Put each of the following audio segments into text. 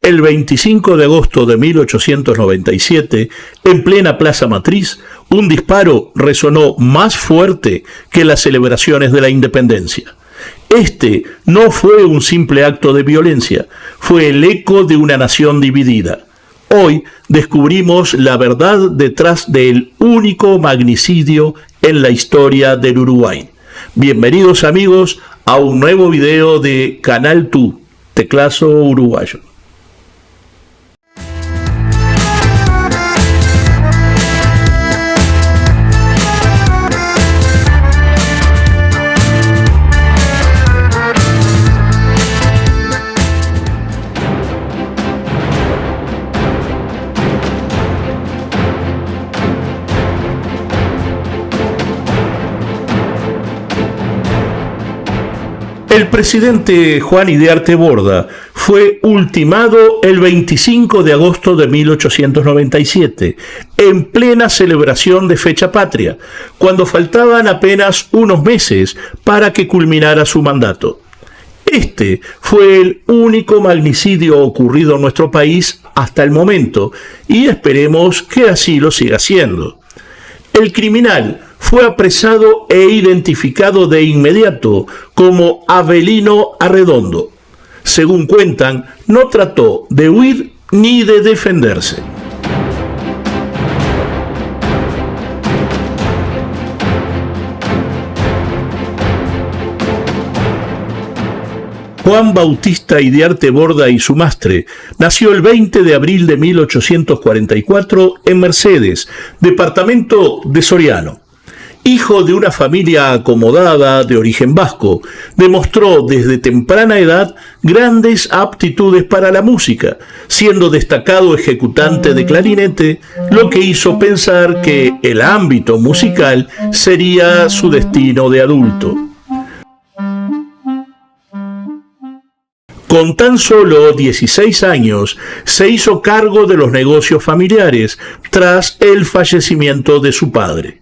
El 25 de agosto de 1897, en plena Plaza Matriz, un disparo resonó más fuerte que las celebraciones de la independencia. Este no fue un simple acto de violencia, fue el eco de una nación dividida. Hoy descubrimos la verdad detrás del único magnicidio en la historia del Uruguay. Bienvenidos amigos a un nuevo video de Canal TU, Teclazo Uruguayo. El presidente Juan Idiarte Borda fue ultimado el 25 de agosto de 1897, en plena celebración de fecha patria, cuando faltaban apenas unos meses para que culminara su mandato. Este fue el único magnicidio ocurrido en nuestro país hasta el momento, y esperemos que así lo siga siendo. El criminal fue apresado e identificado de inmediato como Avelino Arredondo. Según cuentan, no trató de huir ni de defenderse. Juan Bautista Idiarte Borda y Sumastre nació el 20 de abril de 1844 en Mercedes, departamento de Soriano. Hijo de una familia acomodada de origen vasco, demostró desde temprana edad grandes aptitudes para la música, siendo destacado ejecutante de clarinete, lo que hizo pensar que el ámbito musical sería su destino de adulto. Con tan solo 16 años, se hizo cargo de los negocios familiares tras el fallecimiento de su padre.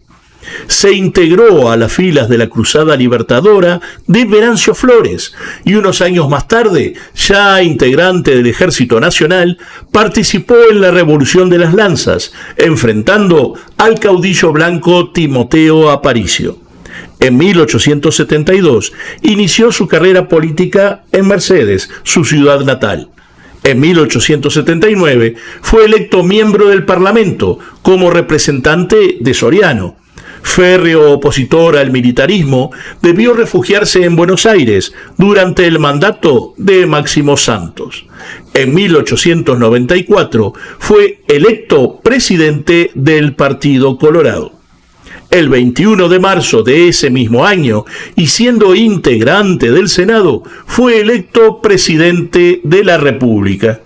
Se integró a las filas de la Cruzada Libertadora de Venancio Flores y unos años más tarde, ya integrante del Ejército Nacional, participó en la Revolución de las Lanzas, enfrentando al caudillo blanco Timoteo Aparicio. En 1872 inició su carrera política en Mercedes, su ciudad natal. En 1879 fue electo miembro del Parlamento como representante de Soriano. Férreo opositor al militarismo, debió refugiarse en Buenos Aires durante el mandato de Máximo Santos. En 1894 fue electo presidente del Partido Colorado. El 21 de marzo de ese mismo año, y siendo integrante del Senado, fue electo presidente de la República.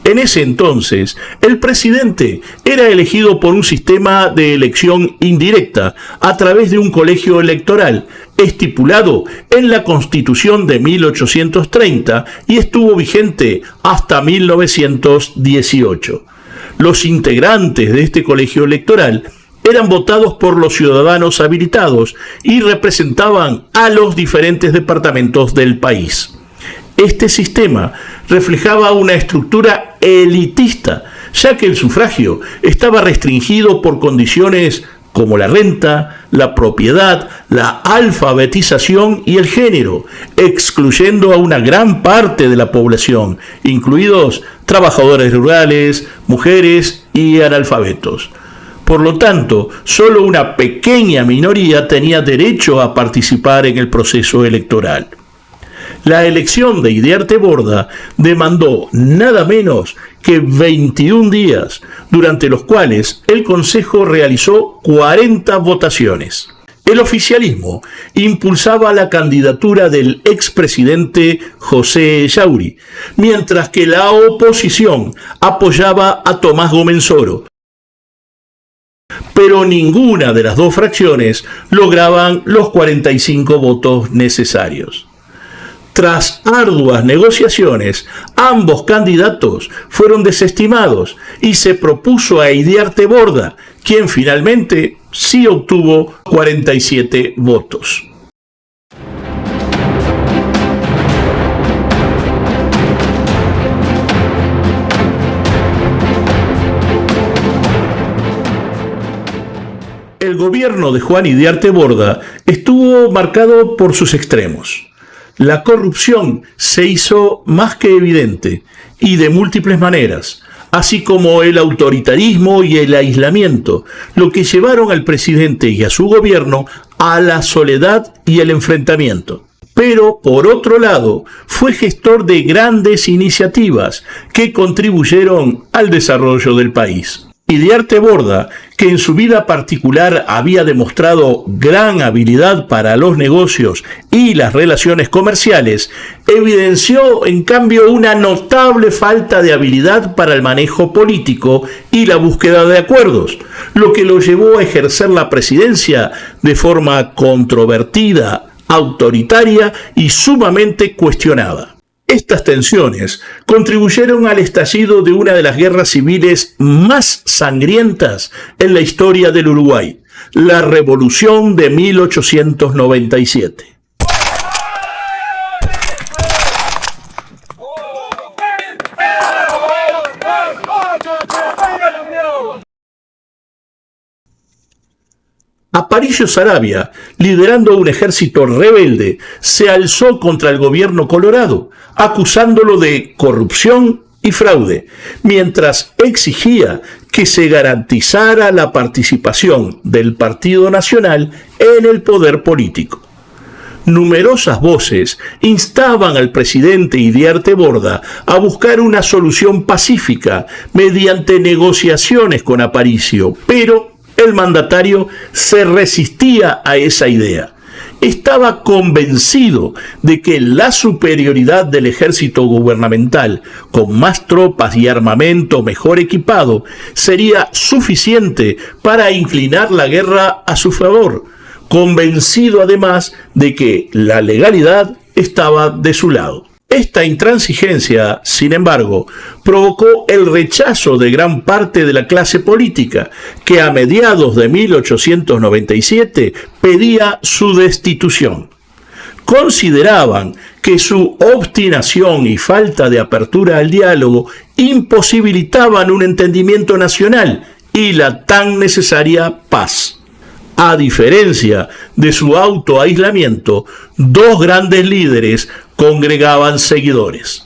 En ese entonces, el presidente era elegido por un sistema de elección indirecta a través de un colegio electoral estipulado en la Constitución de 1830 y estuvo vigente hasta 1918. Los integrantes de este colegio electoral eran votados por los ciudadanos habilitados y representaban a los diferentes departamentos del país. Este sistema reflejaba una estructura elitista, ya que el sufragio estaba restringido por condiciones como la renta, la propiedad, la alfabetización y el género, excluyendo a una gran parte de la población, incluidos trabajadores rurales, mujeres y analfabetos. Por lo tanto, solo una pequeña minoría tenía derecho a participar en el proceso electoral. La elección de Idiarte Borda demandó nada menos que 21 días, durante los cuales el Consejo realizó 40 votaciones. El oficialismo impulsaba la candidatura del expresidente José Ellauri, mientras que la oposición apoyaba a Tomás Gomenzoro. Pero ninguna de las dos fracciones lograban los 45 votos necesarios. Tras arduas negociaciones, ambos candidatos fueron desestimados y se propuso a Idiarte Borda, quien finalmente sí obtuvo 47 votos. El gobierno de Juan Idiarte Borda estuvo marcado por sus extremos. La corrupción se hizo más que evidente y de múltiples maneras, así como el autoritarismo y el aislamiento, lo que llevaron al presidente y a su gobierno a la soledad y el enfrentamiento. Pero, por otro lado, fue gestor de grandes iniciativas que contribuyeron al desarrollo del país. Idiarte Borda, que en su vida particular había demostrado gran habilidad para los negocios y las relaciones comerciales, evidenció en cambio una notable falta de habilidad para el manejo político y la búsqueda de acuerdos, lo que lo llevó a ejercer la presidencia de forma controvertida, autoritaria y sumamente cuestionada. Estas tensiones contribuyeron al estallido de una de las guerras civiles más sangrientas en la historia del Uruguay, la Revolución de 1897. Aparicio Saravia, liderando un ejército rebelde, se alzó contra el gobierno colorado, acusándolo de corrupción y fraude, mientras exigía que se garantizara la participación del Partido Nacional en el poder político. Numerosas voces instaban al presidente Idiarte Borda a buscar una solución pacífica mediante negociaciones con Aparicio, pero el mandatario se resistía a esa idea. Estaba convencido de que la superioridad del ejército gubernamental, con más tropas y armamento mejor equipado, sería suficiente para inclinar la guerra a su favor, convencido además de que la legalidad estaba de su lado. Esta intransigencia, sin embargo, provocó el rechazo de gran parte de la clase política, que a mediados de 1897 pedía su destitución. Consideraban que su obstinación y falta de apertura al diálogo imposibilitaban un entendimiento nacional y la tan necesaria paz. A diferencia de su autoaislamiento, dos grandes líderes congregaban seguidores.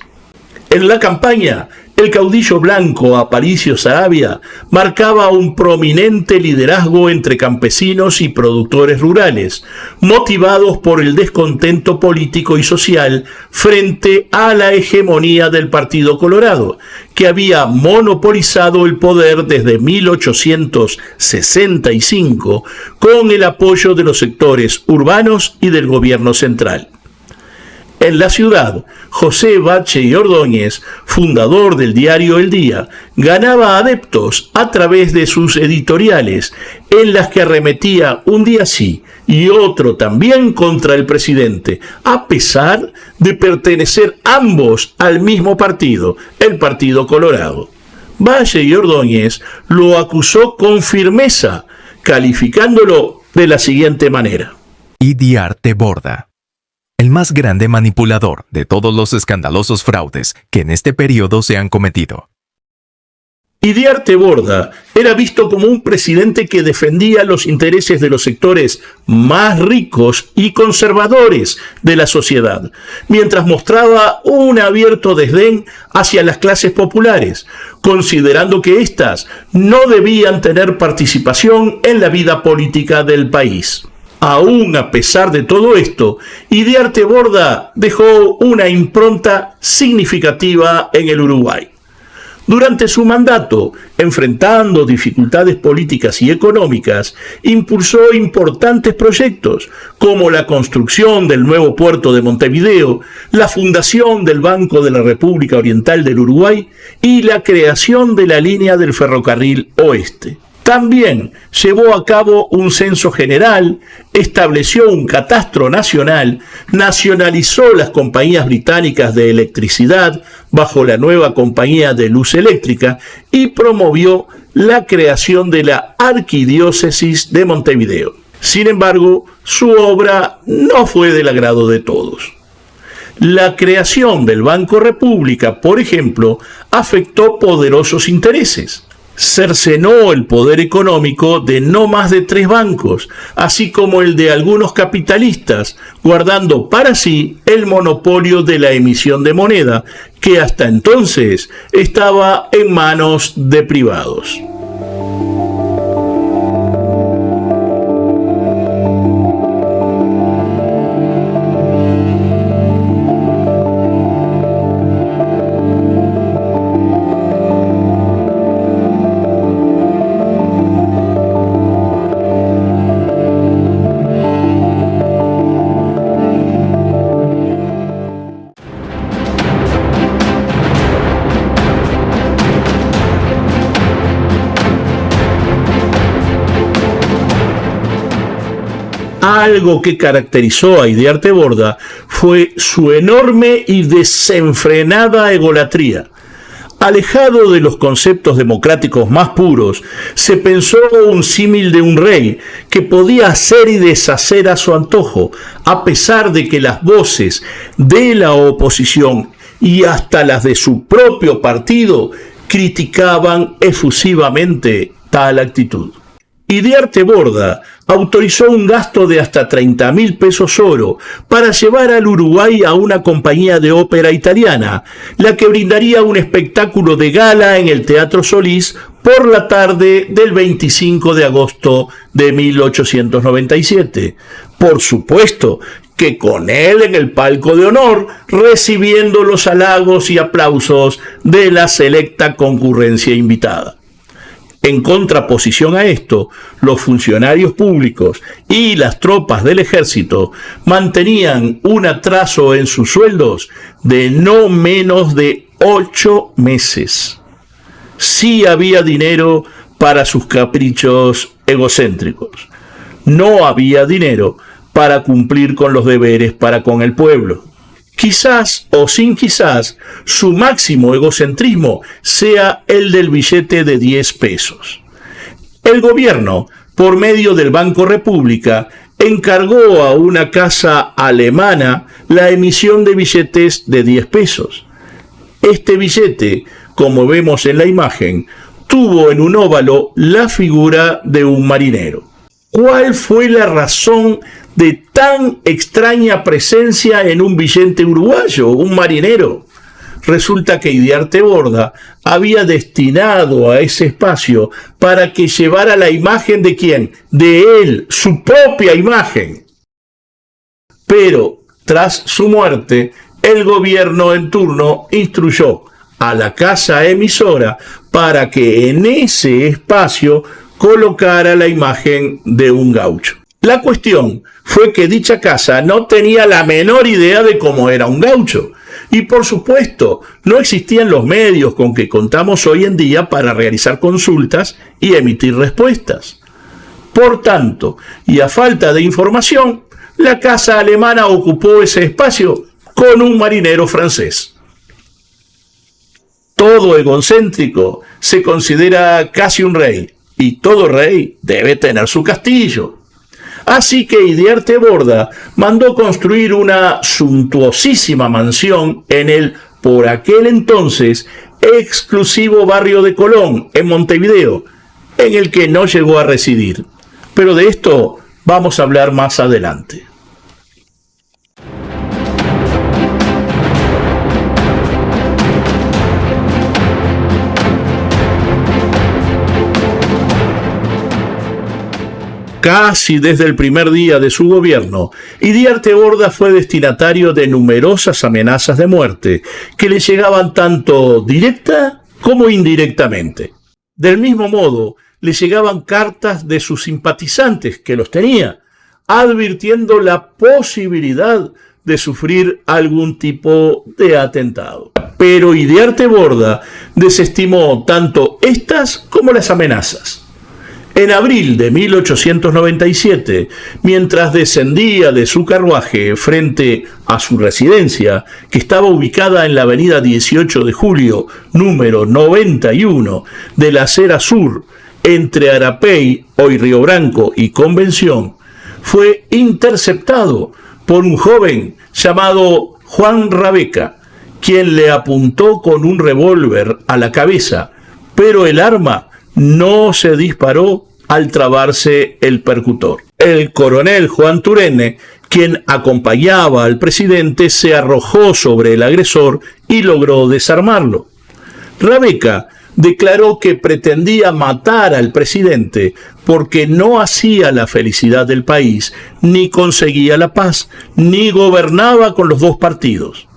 En la campaña, el caudillo blanco Aparicio Saravia marcaba un prominente liderazgo entre campesinos y productores rurales, motivados por el descontento político y social frente a la hegemonía del Partido Colorado, que había monopolizado el poder desde 1865 con el apoyo de los sectores urbanos y del gobierno central. En la ciudad, José Bache y Ordóñez, fundador del diario El Día, ganaba adeptos a través de sus editoriales, en las que arremetía un día sí y otro también contra el presidente, a pesar de pertenecer ambos al mismo partido, el Partido Colorado. Bache y Ordóñez lo acusó con firmeza, calificándolo de la siguiente manera: Idiarte Borda, el más grande manipulador de todos los escandalosos fraudes que en este periodo se han cometido. Idiarte Borda era visto como un presidente que defendía los intereses de los sectores más ricos y conservadores de la sociedad, mientras mostraba un abierto desdén hacia las clases populares, considerando que éstas no debían tener participación en la vida política del país. Aún a pesar de todo esto, Idiarte Borda dejó una impronta significativa en el Uruguay. Durante su mandato, enfrentando dificultades políticas y económicas, impulsó importantes proyectos como la construcción del nuevo puerto de Montevideo, la fundación del Banco de la República Oriental del Uruguay y la creación de la línea del ferrocarril oeste. También llevó a cabo un censo general, estableció un catastro nacional, nacionalizó las compañías británicas de electricidad bajo la nueva compañía de luz eléctrica y promovió la creación de la Arquidiócesis de Montevideo. Sin embargo, su obra no fue del agrado de todos. La creación del Banco República, por ejemplo, afectó poderosos intereses. cercenó el poder económico de no más de 3 bancos, así como el de algunos capitalistas, guardando para sí el monopolio de la emisión de moneda, que hasta entonces estaba en manos de privados. Algo que caracterizó a Idiarte Borda fue su enorme y desenfrenada egolatría. Alejado de los conceptos democráticos más puros, se pensó un símil de un rey que podía hacer y deshacer a su antojo, a pesar de que las voces de la oposición y hasta las de su propio partido criticaban efusivamente tal actitud. Idiarte Borda autorizó un gasto de hasta 30.000 pesos oro para llevar al Uruguay a una compañía de ópera italiana, la que brindaría un espectáculo de gala en el Teatro Solís por la tarde del 25 de agosto de 1897. Por supuesto que con él en el palco de honor, recibiendo los halagos y aplausos de la selecta concurrencia invitada. En contraposición a esto, los funcionarios públicos y las tropas del ejército mantenían un atraso en sus sueldos de no menos de 8 meses. Sí había dinero para sus caprichos egocéntricos. No había dinero para cumplir con los deberes para con el pueblo. Quizás o sin quizás, su máximo egocentrismo sea el del billete de 10 pesos. El gobierno, por medio del Banco República, encargó a una casa alemana la emisión de billetes de 10 pesos. Este billete, como vemos en la imagen, tuvo en un óvalo la figura de un marinero. ¿Cuál fue la razón de tan extraña presencia en un billete uruguayo, un marinero? Resulta que Idiarte Borda había destinado a ese espacio para que llevara la imagen de ¿quién? De él, su propia imagen. Pero, tras su muerte, el gobierno en turno instruyó a la casa emisora para que en ese espacio colocara la imagen de un gaucho. La cuestión fue que dicha casa no tenía la menor idea de cómo era un gaucho. Y por supuesto, no existían los medios con que contamos hoy en día para realizar consultas y emitir respuestas. Por tanto, y a falta de información, la casa alemana ocupó ese espacio con un marinero francés. Todo egocéntrico se considera casi un rey, y todo rey debe tener su castillo. Así que Idiarte Borda mandó construir una suntuosísima mansión en el, por aquel entonces, exclusivo barrio de Colón, en Montevideo, en el que no llegó a residir. Pero de esto vamos a hablar más adelante. Casi desde el primer día de su gobierno, Idiarte Borda fue destinatario de numerosas amenazas de muerte que le llegaban tanto directa como indirectamente. Del mismo modo, le llegaban cartas de sus simpatizantes, que los tenía, advirtiendo la posibilidad de sufrir algún tipo de atentado. Pero Idiarte Borda desestimó tanto estas como las amenazas. En abril de 1897, mientras descendía de su carruaje frente a su residencia, que estaba ubicada en la avenida 18 de Julio, número 91, de la acera sur, entre Arapey, hoy Río Branco, y Convención, fue interceptado por un joven llamado Juan Rabeca, quien le apuntó con un revólver a la cabeza, pero el arma no se disparó al trabarse el percutor. El coronel Juan Turenne, quien acompañaba al presidente, se arrojó sobre el agresor y logró desarmarlo. Rabeca declaró que pretendía matar al presidente porque no hacía la felicidad del país, ni conseguía la paz, ni gobernaba con los dos partidos.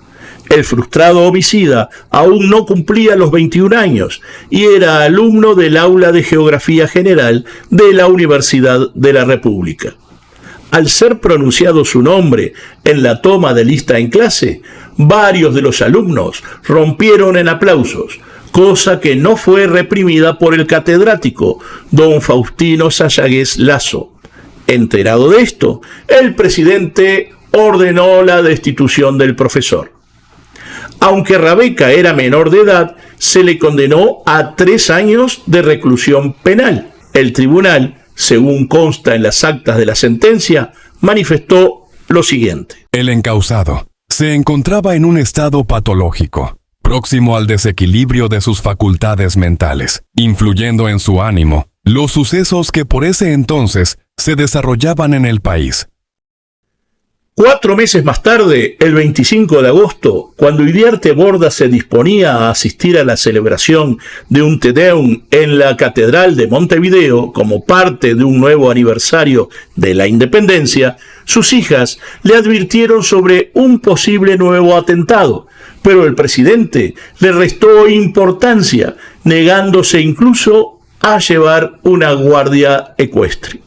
El frustrado homicida aún no cumplía los 21 años y era alumno del aula de Geografía General de la Universidad de la República. Al ser pronunciado su nombre en la toma de lista en clase, varios de los alumnos rompieron en aplausos, cosa que no fue reprimida por el catedrático, don Faustino Sayagués Lazo. Enterado de esto, el presidente ordenó la destitución del profesor. Aunque Rabeca era menor de edad, se le condenó a 3 años de reclusión penal. El tribunal, según consta en las actas de la sentencia, manifestó lo siguiente. El encausado se encontraba en un estado patológico, próximo al desequilibrio de sus facultades mentales, influyendo en su ánimo los sucesos que por ese entonces se desarrollaban en el país. 4 meses más tarde, el 25 de agosto, cuando Idiarte Borda se disponía a asistir a la celebración de un Te Deum en la Catedral de Montevideo como parte de un nuevo aniversario de la independencia, sus hijas le advirtieron sobre un posible nuevo atentado, pero el presidente le restó importancia, negándose incluso a llevar una guardia ecuestre.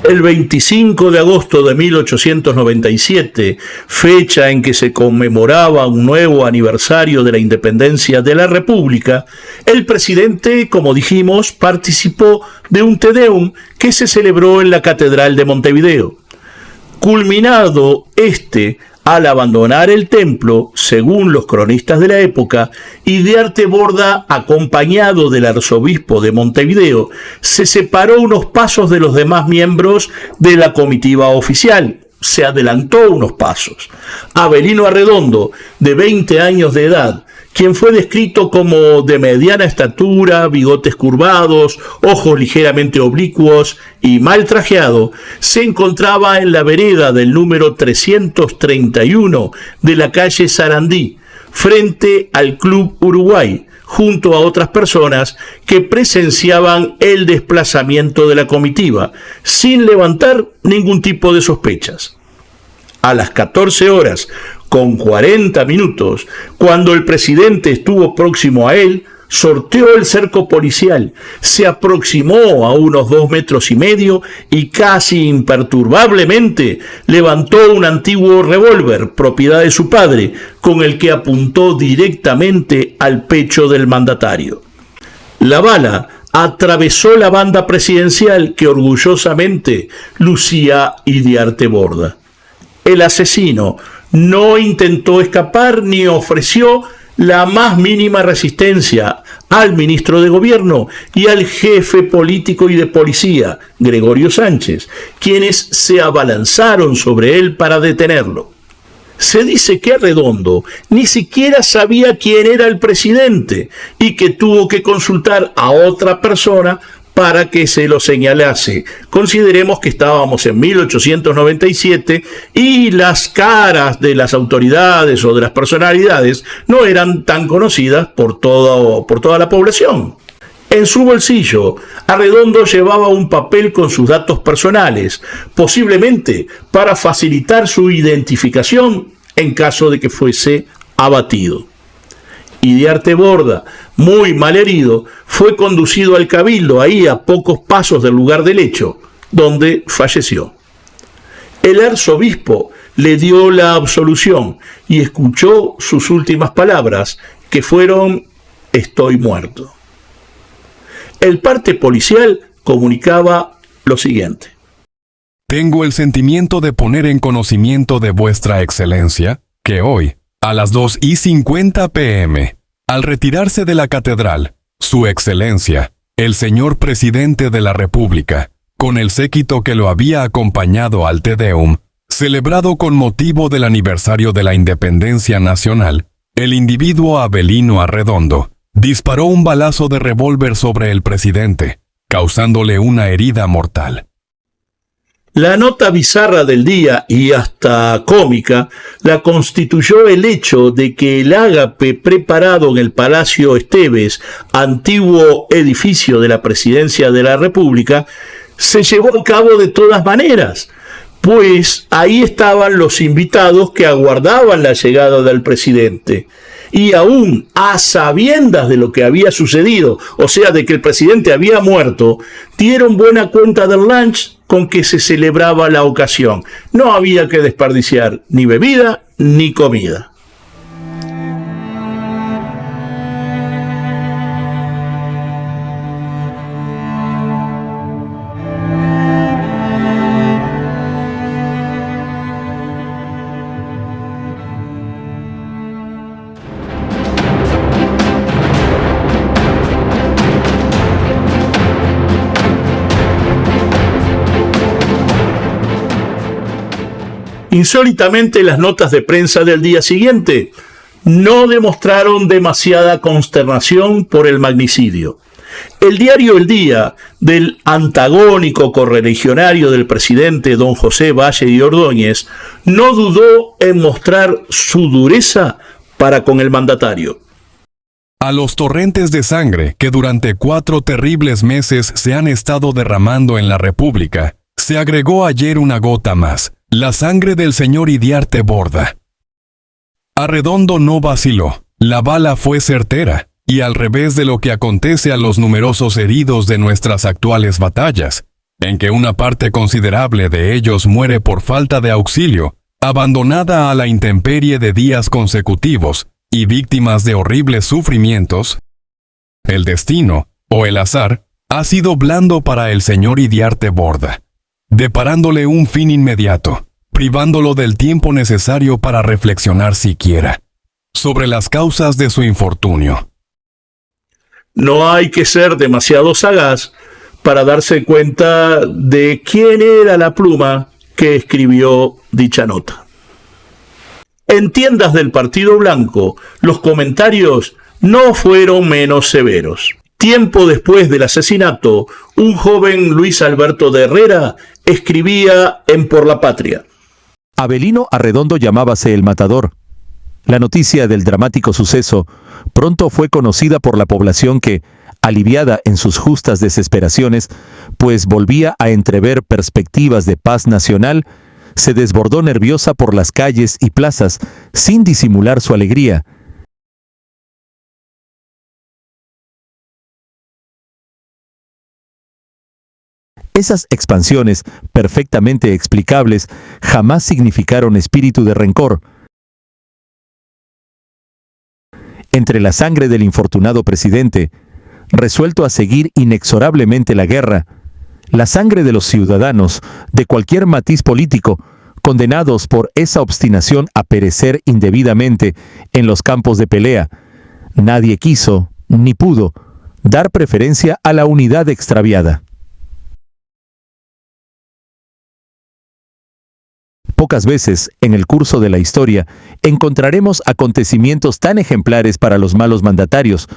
El 25 de agosto de 1897, fecha en que se conmemoraba un nuevo aniversario de la independencia de la República, el presidente, como dijimos, participó de un Te Deum que se celebró en la Catedral de Montevideo. Culminado al abandonar el templo, según los cronistas de la época, Idiarte Borda, acompañado del arzobispo de Montevideo, se separó unos pasos de los demás miembros de la comitiva oficial. Se adelantó unos pasos. Avelino Arredondo, de 20 años de edad, quien fue descrito como de mediana estatura, bigotes curvados, ojos ligeramente oblicuos y mal trajeado, se encontraba en la vereda del número 331 de la calle Sarandí, frente al Club Uruguay, junto a otras personas que presenciaban el desplazamiento de la comitiva, sin levantar ningún tipo de sospechas. A las 14 horas, con 40 minutos, cuando el presidente estuvo próximo a él, sorteó el cerco policial, se aproximó a unos 2,5 metros y casi imperturbablemente levantó un antiguo revólver, propiedad de su padre, con el que apuntó directamente al pecho del mandatario. La bala atravesó la banda presidencial que orgullosamente lucía Idiarte Borda. El asesino no intentó escapar ni ofreció la más mínima resistencia al ministro de Gobierno y al jefe político y de policía, Gregorio Sánchez, quienes se abalanzaron sobre él para detenerlo. Se dice que Arredondo ni siquiera sabía quién era el presidente y que tuvo que consultar a otra persona para que se lo señalase. Consideremos que estábamos en 1897 y las caras de las autoridades o de las personalidades no eran tan conocidas por toda la población. En su bolsillo, Arredondo llevaba un papel con sus datos personales, posiblemente para facilitar su identificación en caso de que fuese abatido. Idiarte Borda, muy mal herido, fue conducido al cabildo, ahí a pocos pasos del lugar del hecho, donde falleció. El arzobispo le dio la absolución y escuchó sus últimas palabras, que fueron: «Estoy muerto». El parte policial comunicaba lo siguiente: Tengo el sentimiento de poner en conocimiento de vuestra excelencia que hoy, a las 2:50 p.m., al retirarse de la catedral, su excelencia, el señor presidente de la República, con el séquito que lo había acompañado al Te Deum, celebrado con motivo del aniversario de la independencia nacional, el individuo Avelino Arredondo disparó un balazo de revólver sobre el presidente, causándole una herida mortal. La nota bizarra del día y hasta cómica la constituyó el hecho de que el ágape preparado en el Palacio Esteves, antiguo edificio de la Presidencia de la República, se llevó a cabo de todas maneras, pues ahí estaban los invitados que aguardaban la llegada del presidente. Y aún a sabiendas de lo que había sucedido, o sea, de que el presidente había muerto, dieron buena cuenta del lunch con que se celebraba la ocasión. No había que desperdiciar ni bebida ni comida. Insólitamente, las notas de prensa del día siguiente no demostraron demasiada consternación por el magnicidio. El diario El Día, del antagónico correligionario del presidente don José Valle y Ordóñez, no dudó en mostrar su dureza para con el mandatario. A los torrentes de sangre que durante 4 terribles meses se han estado derramando en la República, se agregó ayer una gota más, la sangre del señor Iriarte Borda. Arredondo no vaciló, la bala fue certera, y al revés de lo que acontece a los numerosos heridos de nuestras actuales batallas, en que una parte considerable de ellos muere por falta de auxilio, abandonada a la intemperie de días consecutivos y víctimas de horribles sufrimientos, el destino, o el azar, ha sido blando para el señor Iriarte Borda, deparándole un fin inmediato, privándolo del tiempo necesario para reflexionar siquiera sobre las causas de su infortunio. No hay que ser demasiado sagaz para darse cuenta de quién era la pluma que escribió dicha nota. En tiendas del Partido Blanco, los comentarios no fueron menos severos. Tiempo después del asesinato, un joven Luis Alberto de Herrera escribía en Por la Patria: Avelino Arredondo llamábase el matador. La noticia del dramático suceso pronto fue conocida por la población que, aliviada en sus justas desesperaciones, pues volvía a entrever perspectivas de paz nacional, se desbordó nerviosa por las calles y plazas, sin disimular su alegría. Esas expansiones, perfectamente explicables, jamás significaron espíritu de rencor. Entre la sangre del infortunado presidente, resuelto a seguir inexorablemente la guerra, la sangre de los ciudadanos, de cualquier matiz político, condenados por esa obstinación a perecer indebidamente en los campos de pelea, nadie quiso, ni pudo, dar preferencia a la unidad extraviada. Pocas veces, en el curso de la historia, encontraremos acontecimientos tan ejemplares para los malos mandatarios,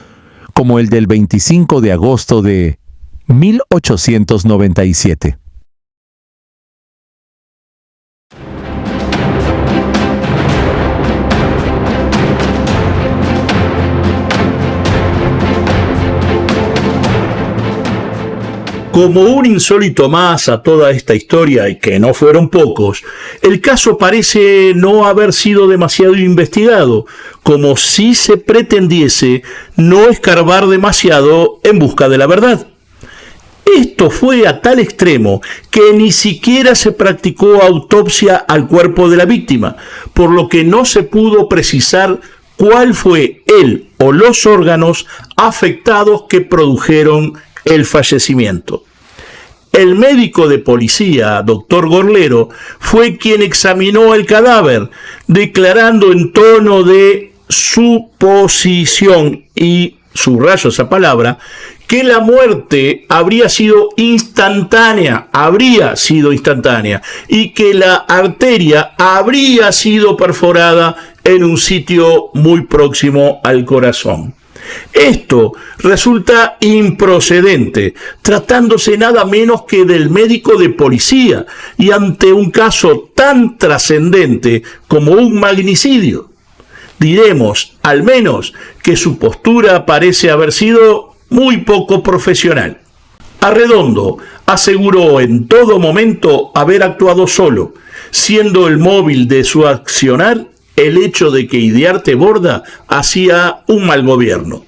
como el del 25 de agosto de 1897. Como un insólito más a toda esta historia, y que no fueron pocos, el caso parece no haber sido demasiado investigado, como si se pretendiese no escarbar demasiado en busca de la verdad. Esto fue a tal extremo que ni siquiera se practicó autopsia al cuerpo de la víctima, por lo que no se pudo precisar cuál fue el o los órganos afectados que produjeron el fallecimiento. El médico de policía, doctor Gorlero, fue quien examinó el cadáver, declarando en tono de suposición, y subrayo esa palabra, que la muerte habría sido instantánea, y que la arteria habría sido perforada en un sitio muy próximo al corazón. Esto resulta improcedente, tratándose nada menos que del médico de policía y ante un caso tan trascendente como un magnicidio. Diremos, al menos, que su postura parece haber sido muy poco profesional. Arredondo aseguró en todo momento haber actuado solo, siendo el móvil de su accionar el hecho de que Idiarte Borda hacía un mal gobierno.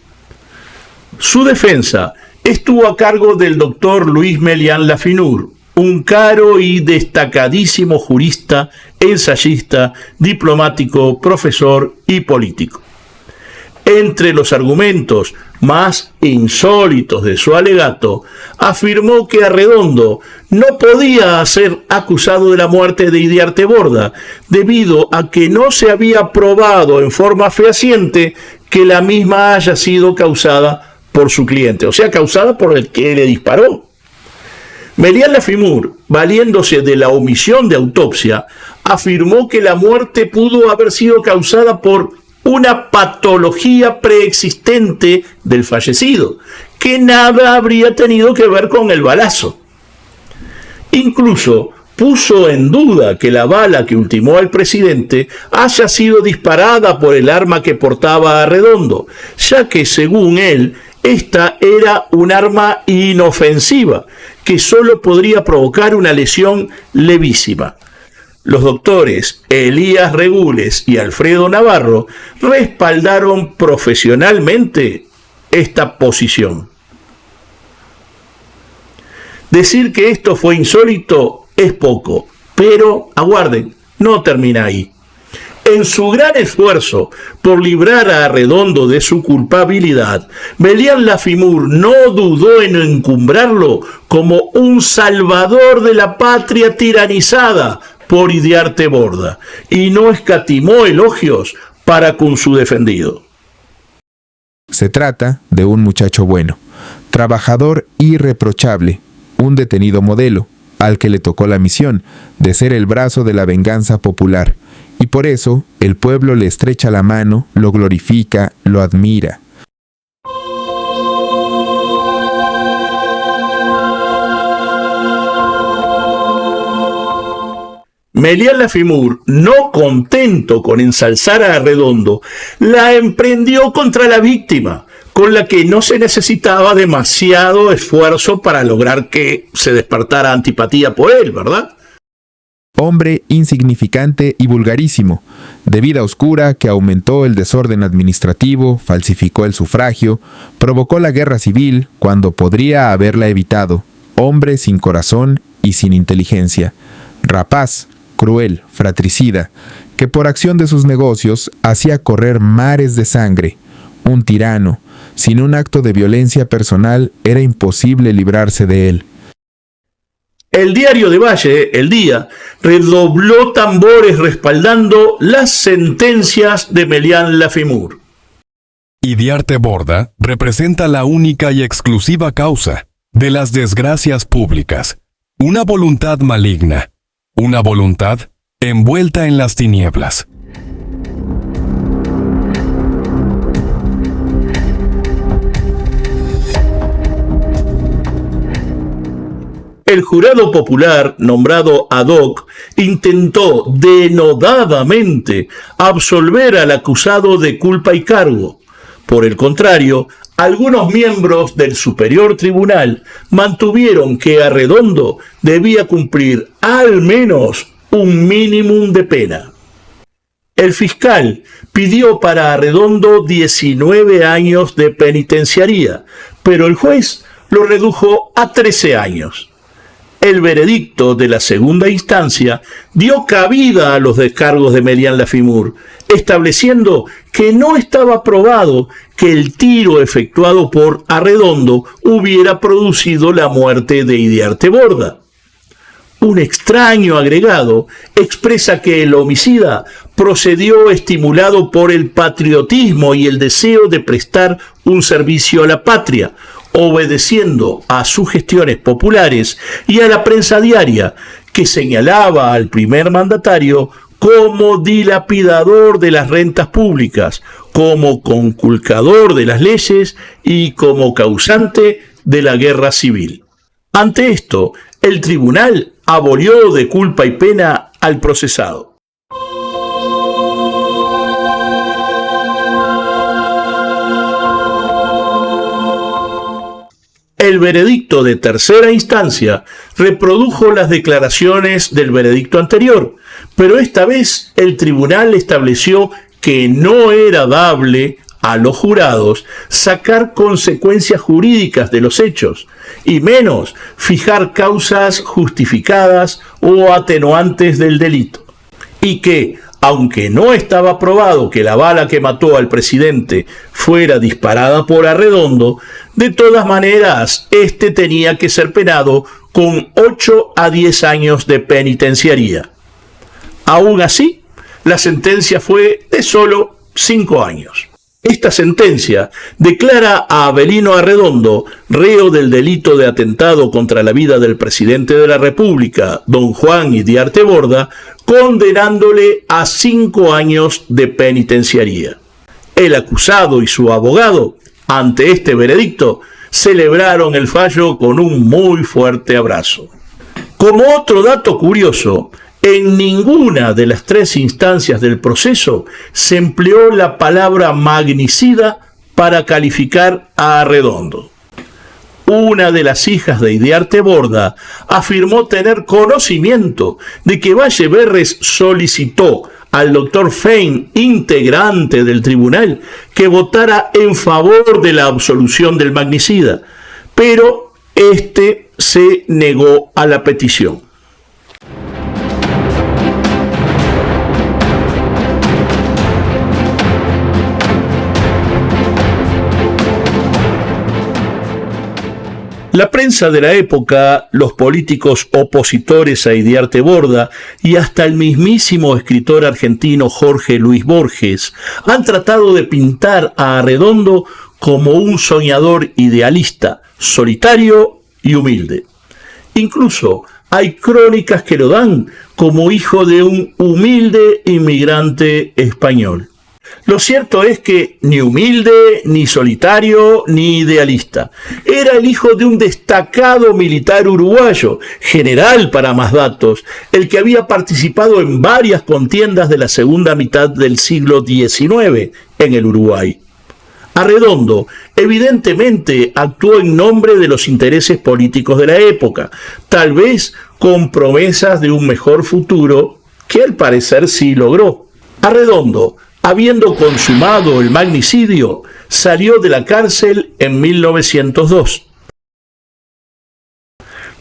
Su defensa estuvo a cargo del doctor Luis Melián Lafinur, un caro y destacadísimo jurista, ensayista, diplomático, profesor y político. Entre los argumentos más insólitos de su alegato, afirmó que Arredondo no podía ser acusado de la muerte de Idiarte Borda, debido a que no se había probado en forma fehaciente que la misma haya sido causada por su cliente, o sea, causada por el que le disparó. Melián Lafinur, valiéndose de la omisión de autopsia, afirmó que la muerte pudo haber sido causada por una patología preexistente del fallecido, que nada habría tenido que ver con el balazo. Incluso puso en duda que la bala que ultimó al presidente haya sido disparada por el arma que portaba Arredondo, ya que, según él, esta era un arma inofensiva, que solo podría provocar una lesión levísima. Los doctores Elías Regules y Alfredo Navarro respaldaron profesionalmente esta posición. Decir que esto fue insólito es poco, pero aguarden, no termina ahí. En su gran esfuerzo por librar a Arredondo de su culpabilidad, Melián Lafinur no dudó en encumbrarlo como un salvador de la patria tiranizada por Idiarte Borda, y no escatimó elogios para con su defendido. Se trata de un muchacho bueno, trabajador irreprochable, un detenido modelo, al que le tocó la misión de ser el brazo de la venganza popular, y por eso el pueblo le estrecha la mano, lo glorifica, lo admira. Melián Lafinur, no contento con ensalzar a Arredondo, la emprendió contra la víctima, con la que no se necesitaba demasiado esfuerzo para lograr que se despertara antipatía por él, ¿verdad? Hombre insignificante y vulgarísimo, de vida oscura que aumentó el desorden administrativo, falsificó el sufragio, provocó la guerra civil cuando podría haberla evitado, hombre sin corazón y sin inteligencia, rapaz, cruel, fratricida, que por acción de sus negocios hacía correr mares de sangre, un tirano. Sin un acto de violencia personal era imposible librarse de él. El diario de Valle, El Día, redobló tambores respaldando las sentencias de Melián Lafinur. Idiarte Borda representa la única y exclusiva causa de las desgracias públicas, una voluntad maligna, una voluntad envuelta en las tinieblas. El jurado popular, nombrado ad hoc, intentó denodadamente absolver al acusado de culpa y cargo. Por el contrario, algunos miembros del Superior Tribunal mantuvieron que Arredondo debía cumplir al menos un mínimo de pena. El fiscal pidió para Arredondo 19 años de penitenciaría, pero el juez lo redujo a 13 años. El veredicto de la segunda instancia dio cabida a los descargos de Melián Lafinur, estableciendo que no estaba probado que el tiro efectuado por Arredondo hubiera producido la muerte de Idiarte Borda. Un extraño agregado expresa que el homicida procedió estimulado por el patriotismo y el deseo de prestar un servicio a la patria, obedeciendo a sugestiones populares y a la prensa diaria, que señalaba al primer mandatario como dilapidador de las rentas públicas, como conculcador de las leyes y como causante de la guerra civil. Ante esto, el tribunal abolió de culpa y pena al procesado. El veredicto de tercera instancia reprodujo las declaraciones del veredicto anterior, pero esta vez el tribunal estableció que no era dable a los jurados sacar consecuencias jurídicas de los hechos, y menos fijar causas justificadas o atenuantes del delito, y que, aunque no estaba probado que la bala que mató al presidente fuera disparada por Arredondo, de todas maneras, este tenía que ser penado con 8 a 10 años de penitenciaría. Aún así, la sentencia fue de solo 5 años. Esta sentencia declara a Avelino Arredondo reo del delito de atentado contra la vida del presidente de la República, don Juan Iriarte Borda, condenándole a 5 años de penitenciaría. El acusado y su abogado, ante este veredicto, celebraron el fallo con un muy fuerte abrazo. Como otro dato curioso, en ninguna de las 3 instancias del proceso se empleó la palabra magnicida para calificar a Arredondo. Una de las hijas de Iriarte Borda afirmó tener conocimiento de que Valle Berres solicitó al doctor Fein, integrante del tribunal, que votara en favor de la absolución del magnicida, pero este se negó a la petición. La prensa de la época, los políticos opositores a Iriarte Borda y hasta el mismísimo escritor argentino Jorge Luis Borges han tratado de pintar a Arredondo como un soñador idealista, solitario y humilde. Incluso hay crónicas que lo dan como hijo de un humilde inmigrante español. Lo cierto es que ni humilde, ni solitario, ni idealista. Era el hijo de un destacado militar uruguayo, general para más datos, el que había participado en varias contiendas de la segunda mitad del siglo XIX en el Uruguay. Arredondo evidentemente actuó en nombre de los intereses políticos de la época, tal vez con promesas de un mejor futuro, que al parecer sí logró. Arredondo, habiendo consumado el magnicidio, salió de la cárcel en 1902.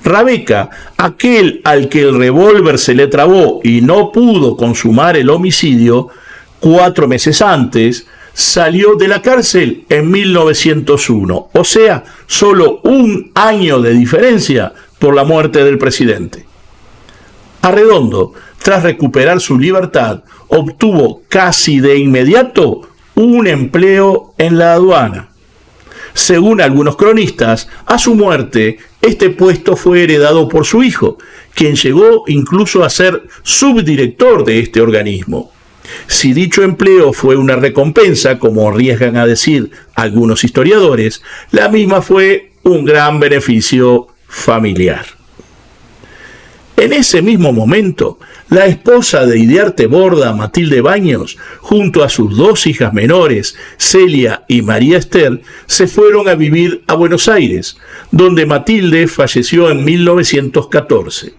Rabeca, aquel al que el revólver se le trabó y no pudo consumar el homicidio, 4 meses antes, salió de la cárcel en 1901, o sea, solo 1 año de diferencia por la muerte del presidente. Arredondo, tras recuperar su libertad, obtuvo casi de inmediato un empleo en la aduana. Según algunos cronistas, a su muerte, este puesto fue heredado por su hijo, quien llegó incluso a ser subdirector de este organismo. Si dicho empleo fue una recompensa, como arriesgan a decir algunos historiadores, la misma fue un gran beneficio familiar. En ese mismo momento, la esposa de Iriarte Borda, Matilde Baños, junto a sus 2 hijas menores, Celia y María Esther, se fueron a vivir a Buenos Aires, donde Matilde falleció en 1914.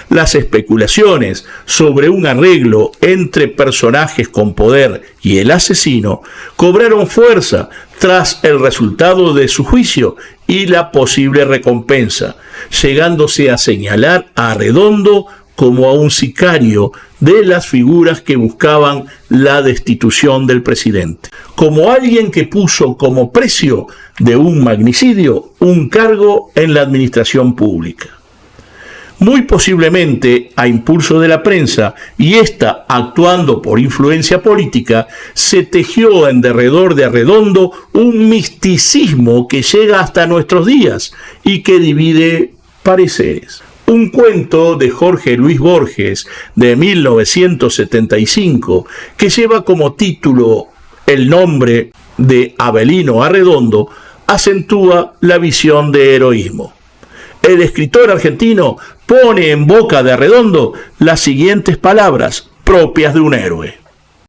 Las especulaciones sobre un arreglo entre personajes con poder y el asesino cobraron fuerza tras el resultado de su juicio y la posible recompensa, llegándose a señalar a Arredondo como a un sicario de las figuras que buscaban la destitución del presidente, como alguien que puso como precio de un magnicidio un cargo en la administración pública. Muy posiblemente, a impulso de la prensa, y ésta actuando por influencia política, se tejió en derredor de Arredondo un misticismo que llega hasta nuestros días y que divide pareceres. Un cuento de Jorge Luis Borges de 1975, que lleva como título el nombre de Avelino Arredondo, acentúa la visión de heroísmo. El escritor argentino pone en boca de Arredondo las siguientes palabras propias de un héroe.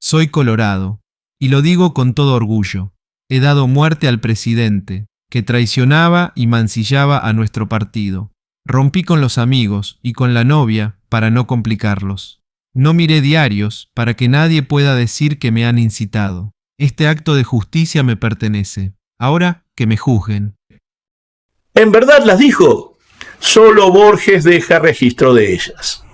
Soy colorado, y lo digo con todo orgullo. He dado muerte al presidente, que traicionaba y mancillaba a nuestro partido. Rompí con los amigos y con la novia para no complicarlos. No miré diarios para que nadie pueda decir que me han incitado. Este acto de justicia me pertenece. Ahora que me juzguen. ¿En verdad las dijo? Solo Borges deja registro de ellas.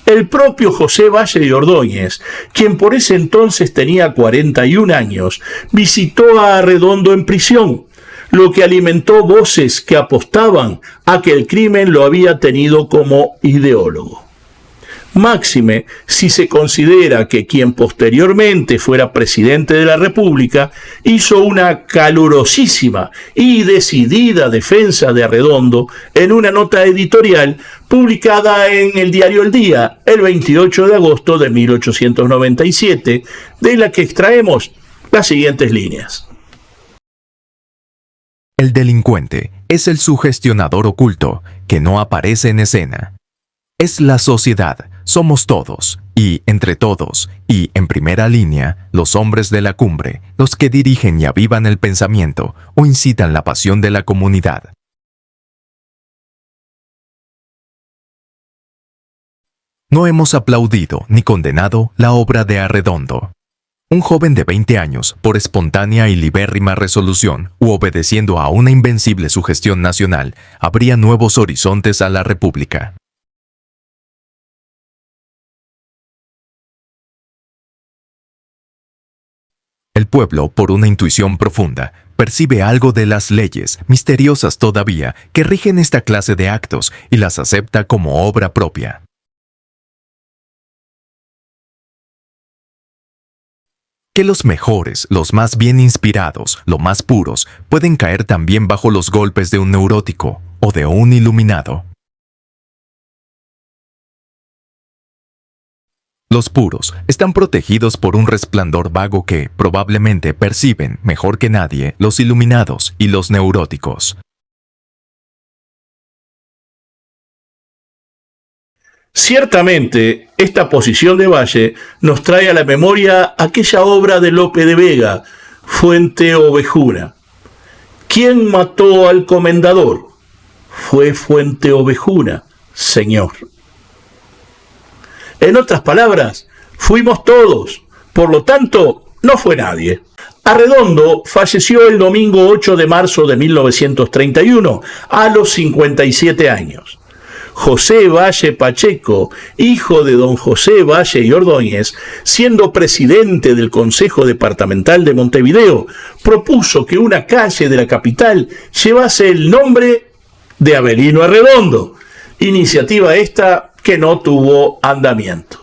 El propio José Valle de Ordóñez, quien por ese entonces tenía 41 años, visitó a Arredondo en prisión, lo que alimentó voces que apostaban a que el crimen lo había tenido como ideólogo. Máxime si se considera que quien posteriormente fuera presidente de la República hizo una calurosísima y decidida defensa de Arredondo en una nota editorial publicada en el diario El Día el 28 de agosto de 1897, de la que extraemos las siguientes líneas. El delincuente es el sugestionador oculto que no aparece en escena. Es la sociedad, somos todos, y entre todos, y en primera línea, los hombres de la cumbre, los que dirigen y avivan el pensamiento o incitan la pasión de la comunidad. No hemos aplaudido ni condenado la obra de Arredondo. Un joven de 20 años, por espontánea y libérrima resolución, u obedeciendo a una invencible sugestión nacional, abría nuevos horizontes a la República. El pueblo, por una intuición profunda, percibe algo de las leyes, misteriosas todavía, que rigen esta clase de actos y las acepta como obra propia. Que los mejores, los más bien inspirados, los más puros, pueden caer también bajo los golpes de un neurótico o de un iluminado. Los puros están protegidos por un resplandor vago que, probablemente, perciben, mejor que nadie, los iluminados y los neuróticos. Ciertamente, esta posición de Valle nos trae a la memoria aquella obra de Lope de Vega, Fuente Ovejuna. ¿Quién mató al comendador? Fue Fuente Ovejuna, señor. En otras palabras, fuimos todos, por lo tanto, no fue nadie. Arredondo falleció el domingo 8 de marzo de 1931, a los 57 años. José Valle Pacheco, hijo de don José Valle y Ordóñez, siendo presidente del Consejo Departamental de Montevideo, propuso que una calle de la capital llevase el nombre de Avelino Arredondo, iniciativa esta que no tuvo andamiento.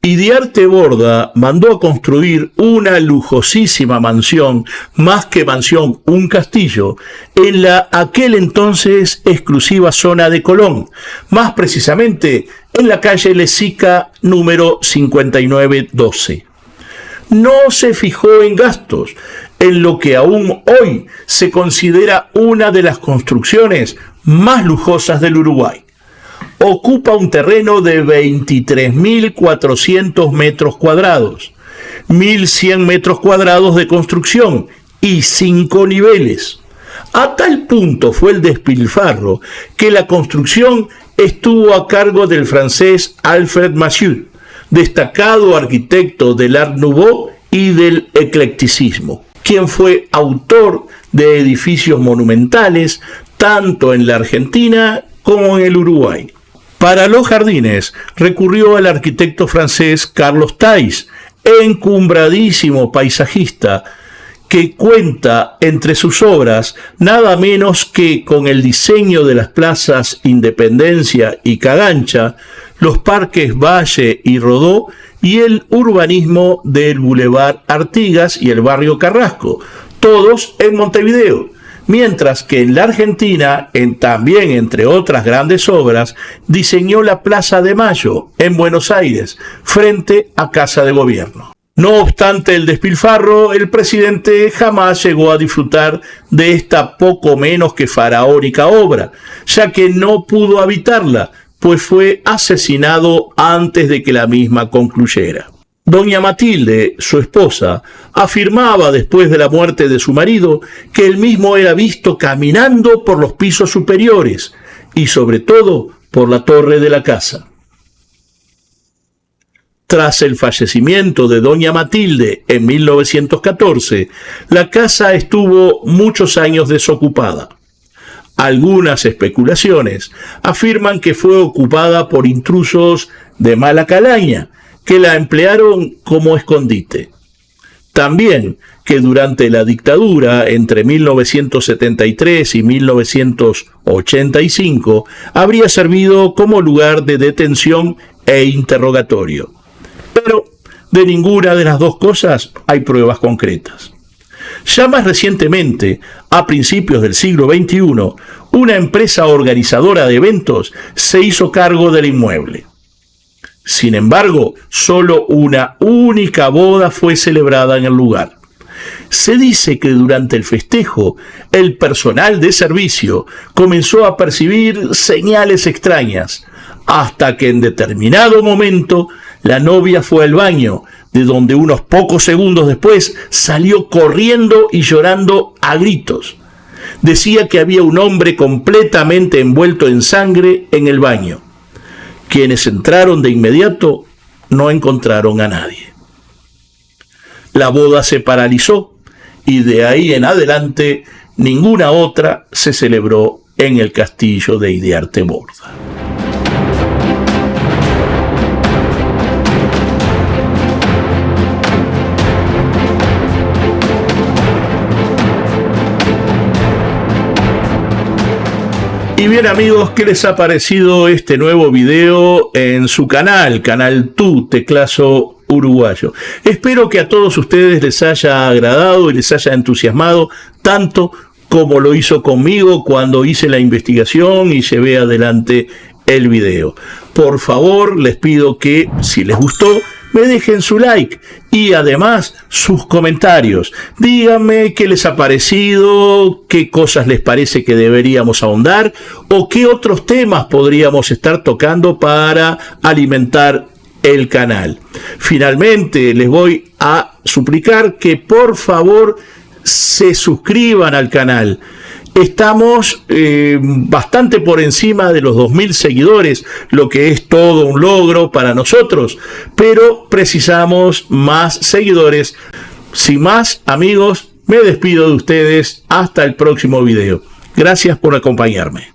Idiarte Borda mandó a construir una lujosísima mansión, más que mansión, un castillo, en la aquel entonces exclusiva zona de Colón, más precisamente en la calle Lezica número 5912. No se fijó en gastos, en lo que aún hoy se considera una de las construcciones más lujosas del Uruguay. Ocupa un terreno de 23.400 metros cuadrados, 1.100 metros cuadrados de construcción y 5 niveles. A tal punto fue el despilfarro que la construcción estuvo a cargo del francés Alfred Massieu, destacado arquitecto del Art Nouveau y del eclecticismo, quien fue autor de edificios monumentales tanto en la Argentina como en el Uruguay. Para los jardines recurrió al arquitecto francés Carlos Thys, encumbradísimo paisajista, que cuenta entre sus obras nada menos que con el diseño de las plazas Independencia y Cagancha, los parques Valle y Rodó y el urbanismo del Boulevard Artigas y el barrio Carrasco, todos en Montevideo. Mientras que en la Argentina, también entre otras grandes obras, diseñó la Plaza de Mayo en Buenos Aires, frente a Casa de Gobierno. No obstante el despilfarro, el presidente jamás llegó a disfrutar de esta poco menos que faraónica obra, ya que no pudo habitarla, pues fue asesinado antes de que la misma concluyera. Doña Matilde, su esposa, afirmaba después de la muerte de su marido que él mismo era visto caminando por los pisos superiores y sobre todo por la torre de la casa. Tras el fallecimiento de doña Matilde en 1914, la casa estuvo muchos años desocupada. Algunas especulaciones afirman que fue ocupada por intrusos de mala calaña, que la emplearon como escondite. También que durante la dictadura, entre 1973 y 1985, habría servido como lugar de detención e interrogatorio. Pero de ninguna de las dos cosas hay pruebas concretas. Ya más recientemente, a principios del siglo XXI, una empresa organizadora de eventos se hizo cargo del inmueble. Sin embargo, solo una única boda fue celebrada en el lugar. Se dice que durante el festejo, el personal de servicio comenzó a percibir señales extrañas, hasta que en determinado momento la novia fue al baño, de donde unos pocos segundos después salió corriendo y llorando a gritos. Decía que había un hombre completamente envuelto en sangre en el baño. Quienes entraron de inmediato no encontraron a nadie. La boda se paralizó y de ahí en adelante ninguna otra se celebró en el castillo de Idiarte Borda. Y bien amigos, ¿qué les ha parecido este nuevo video en su canal Tu Teclazo Uruguayo? Espero que a todos ustedes les haya agradado y les haya entusiasmado tanto como lo hizo conmigo cuando hice la investigación y llevé adelante el video. Por favor, les pido que, si les gustó, me dejen su like y además sus comentarios. Díganme qué les ha parecido, qué cosas les parece que deberíamos ahondar o qué otros temas podríamos estar tocando para alimentar el canal. Finalmente, les voy a suplicar que por favor se suscriban al canal. Estamos bastante por encima de los 2000 seguidores, lo que es todo un logro para nosotros, pero precisamos más seguidores. Sin más, amigos, me despido de ustedes hasta el próximo video. Gracias por acompañarme.